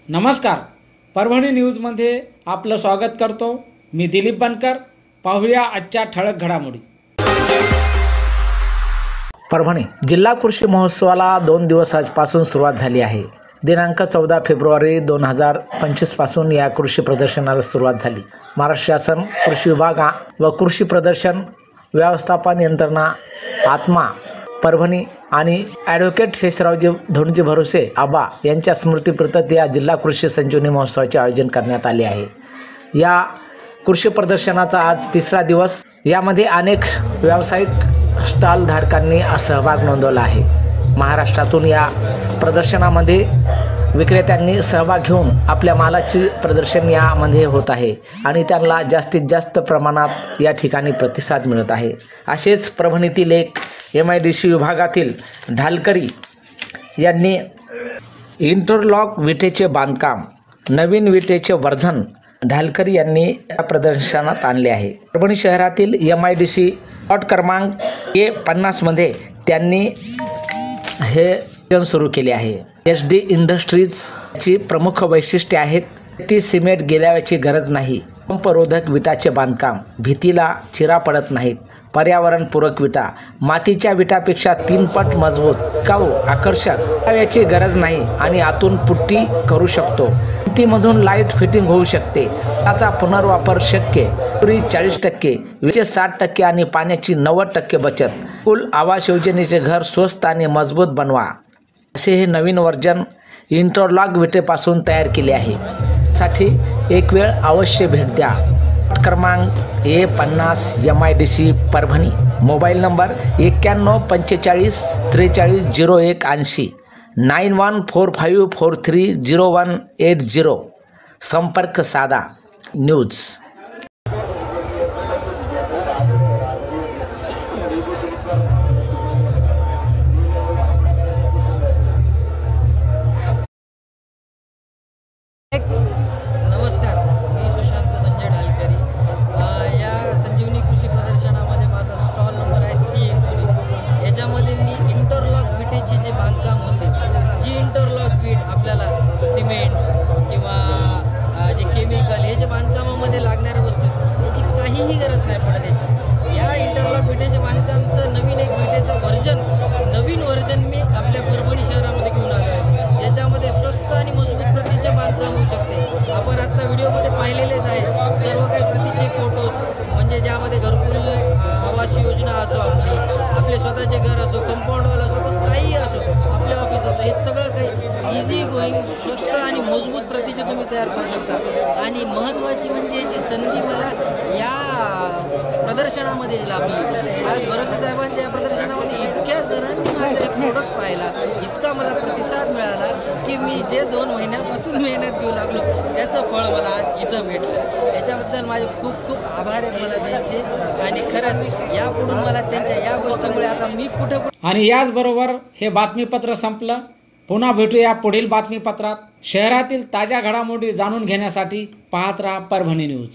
नमस्कार, परभणी न्यूजमध्ये आपलं स्वागत करतो। मी दिलीप बनकर। पाहूया आजच्या ठळक घडामोडी। परभणी जिल्हा कृषी महोत्सवाला 2 दिवस आजपासून सुरुवात झाली आहे। दिनांक 14 फेब्रुवारी 2025 पासून या कृषी प्रदर्शनाला सुरुवात झाली। महाराष्ट्र शासन कृषी विभाग व कृषी प्रदर्शन व्यवस्थापन यंत्रणा आत्मा परभणी आणि ॲडव्होकेट शेषरावजी धोंडजी भरोसे आबा यांच्या स्मृतीप्रीत्यर्थ या जिल्हा कृषी संजीवनी महोत्सवाचे आयोजन करण्यात आले आहे। या कृषी प्रदर्शनाचा आज 3रा दिवस। यामध्ये अनेक व्यावसायिक स्टॉल धारकांनी सहभाग नोंदवला आहे। महाराष्ट्रातून या प्रदर्शनामध्ये विक्रेत्यांनी सहभाग घेऊन आपल्या मालाची प्रदर्शन यामध्ये होत आहे आणि त्यांना जास्तीत जास्त प्रमाणात या ठिकाणी प्रतिसाद मिळत आहे। असेच परभणीतील एक MIDC विभागातील ढालकरी यांनी इंटरलॉक विटेचे बांधकाम नवीन विटेचे वर्धन ढालकरी यांनी या प्रदर्शनात आणले आहे। परभणी शहरातील MIDC प्लॉट क्रमांक A50 मध्ये त्यांनी हे सुरू केले आहे। SD इंडस्ट्रीजची प्रमुख वैशिष्ट्ये आहेत ती सिमेंट गेल्याची गरज नाही, पंपरोधक विटाचे बांधकाम, भीतीला चिरा पडत नाहीत, पर्यावरणपूरक विटा, मातीच्या विटापेक्षा 3 पट मजबूत, काऊ आकर्षक याची गरज नाही आणि आतून पुट्टी करू शकतो। भिंतीमधून लाईट फिटिंग होऊ शकते, त्याचा पुनर्वापर शक्य, पूर्वी 40%, वीजचे 60% आणि पाण्याची 90% बचत। कुल आवास योजनेचे घर स्वस्त आणि मजबूत बनवा असे हे नवीन वर्जन इंटरलॉक विटेपासून तयार केले आहे। साठी एक वेळ अवश्य भेट द्या। क्रमांक A50 MIDC Parbhani. Mobile number 9145 43 01 80 9145 43 0180। संपर्क साधा। न्यूज नमस्कार, मी सुशांत संजय ढालकरी। या संजीवनी कृषी प्रदर्शनामध्ये माझा स्टॉल नंबर आहे C19। याच्यामध्ये मी इंटरलॉक विटेचे जे बांधकाम होते, जी इंटरलॉक विट आपल्याला सिमेंट किंवा जे केमिकल हे जे बांधकामामध्ये लागणाऱ्या वस्तू याची काहीही गरज नाही पडत याची। या इंटरलॉक विटेचे बांधकामचं नवीन एक विटेचं नवीन वर्जन मी आपल्या परभणी शहरामध्ये घेऊन आलो आहे, ज्याच्यामध्ये स्वस्त आणि मजबूत प्रतीचे बांधकाम होऊ शकते। आपण आत्ता व्हिडिओमध्ये पाहिलेलेच आहे सर्व काही प्रतीचे फोटो, म्हणजे ज्यामध्ये घरकुल आवास योजना असो, आपले स्वतःचे घर असो, कंपाऊंड वॉल असो, काहीही असो, आपले ऑफिस असो, हे सगळं काही इझी गोईंग स्वस्त आणि मजबूत प्रतीचे तुम्ही तयार करू शकता। आणि महत्त्वाची म्हणजे याची संधी मला या प्रदर्शनामध्ये लाभली। आज भरोसे साहेबांच्या या प्रदर्शनामध्ये इतक्या जणांनी माझा एक प्रोडक्ट पाहिला, इतका मला प्रतिसाद मिळाला की मी जे 2 महिन्यापासून मेहनत घेऊ लागलो त्याचं फळ मला आज इथं भेटलं। याच्याबद्दल माझे खूप खूप आभार आहेत मला त्यांचे। आणि खरंच यापुढून मला त्यांच्या या गोष्टीमुळे आता मी कुठं आणि याचबरोबर हे बातमीपत्र संपलं। पुन्हा भेटूया पुढील बातमीपत्रात। शहरातील ताज्या घडामोडी जाणून घेण्यासाठी पाहत रहा परभणी न्यूज।